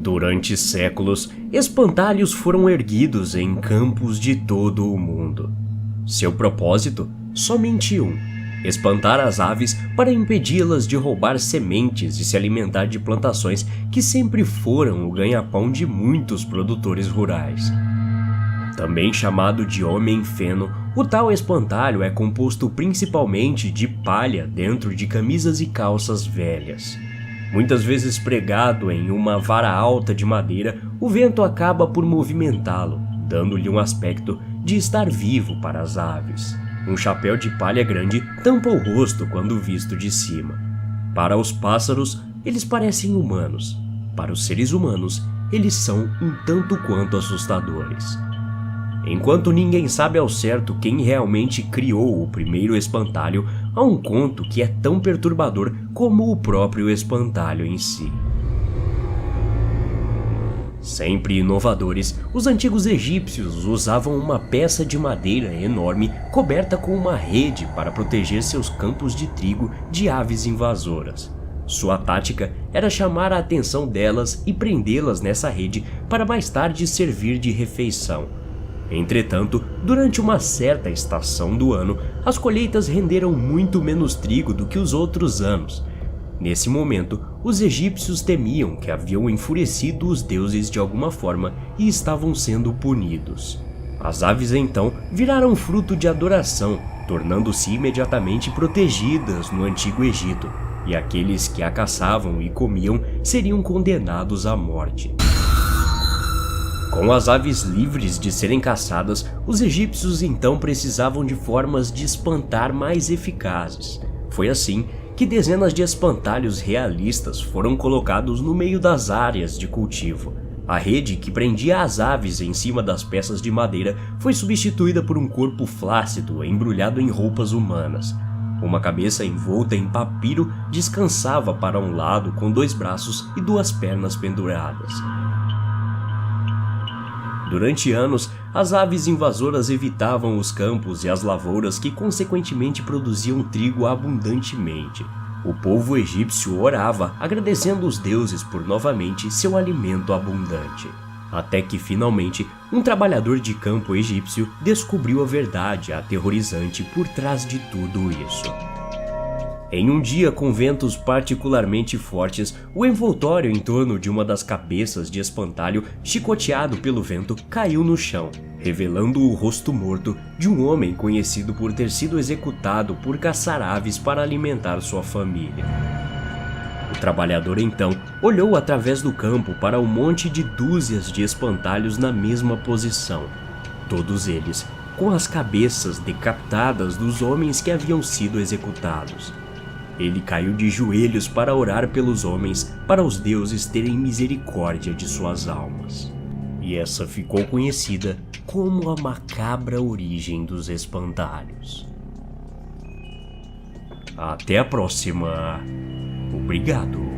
Durante séculos, espantalhos foram erguidos em campos de todo o mundo. Seu propósito? Somente um: espantar as aves para impedi-las de roubar sementes e se alimentar de plantações que sempre foram o ganha-pão de muitos produtores rurais. Também chamado de homem-feno, o tal espantalho é composto principalmente de palha dentro de camisas e calças velhas. Muitas vezes pregado em uma vara alta de madeira, o vento acaba por movimentá-lo, dando-lhe um aspecto de estar vivo para as aves. Um chapéu de palha grande tampa o rosto quando visto de cima. Para os pássaros, eles parecem humanos. Para os seres humanos, eles são um tanto quanto assustadores. Enquanto ninguém sabe ao certo quem realmente criou o primeiro espantalho, há um conto que é tão perturbador como o próprio espantalho em si. Sempre inovadores, os antigos egípcios usavam uma peça de madeira enorme coberta com uma rede para proteger seus campos de trigo de aves invasoras. Sua tática era chamar a atenção delas e prendê-las nessa rede para mais tarde servir de refeição. Entretanto, durante uma certa estação do ano, as colheitas renderam muito menos trigo do que os outros anos. Nesse momento, os egípcios temiam que haviam enfurecido os deuses de alguma forma e estavam sendo punidos. As aves então viraram fruto de adoração, tornando-se imediatamente protegidas no Antigo Egito, e aqueles que a caçavam e comiam seriam condenados à morte. Com as aves livres de serem caçadas, os egípcios então precisavam de formas de espantar mais eficazes. Foi assim que dezenas de espantalhos realistas foram colocados no meio das áreas de cultivo. A rede que prendia as aves em cima das peças de madeira foi substituída por um corpo flácido embrulhado em roupas humanas. Uma cabeça envolta em papiro descansava para um lado com 2 braços e 2 pernas penduradas. Durante anos, as aves invasoras evitavam os campos e as lavouras que consequentemente produziam trigo abundantemente. O povo egípcio orava, agradecendo os deuses por novamente seu alimento abundante. Até que finalmente, um trabalhador de campo egípcio descobriu a verdade aterrorizante por trás de tudo isso. Em um dia com ventos particularmente fortes, o envoltório em torno de uma das cabeças de espantalho, chicoteado pelo vento, caiu no chão, revelando o rosto morto de um homem conhecido por ter sido executado por caçar aves para alimentar sua família. O trabalhador então olhou através do campo para um monte de dúzias de espantalhos na mesma posição, todos eles com as cabeças decapitadas dos homens que haviam sido executados. Ele caiu de joelhos para orar pelos homens, para os deuses terem misericórdia de suas almas. E essa ficou conhecida como a macabra origem dos espantalhos. Até a próxima. Obrigado.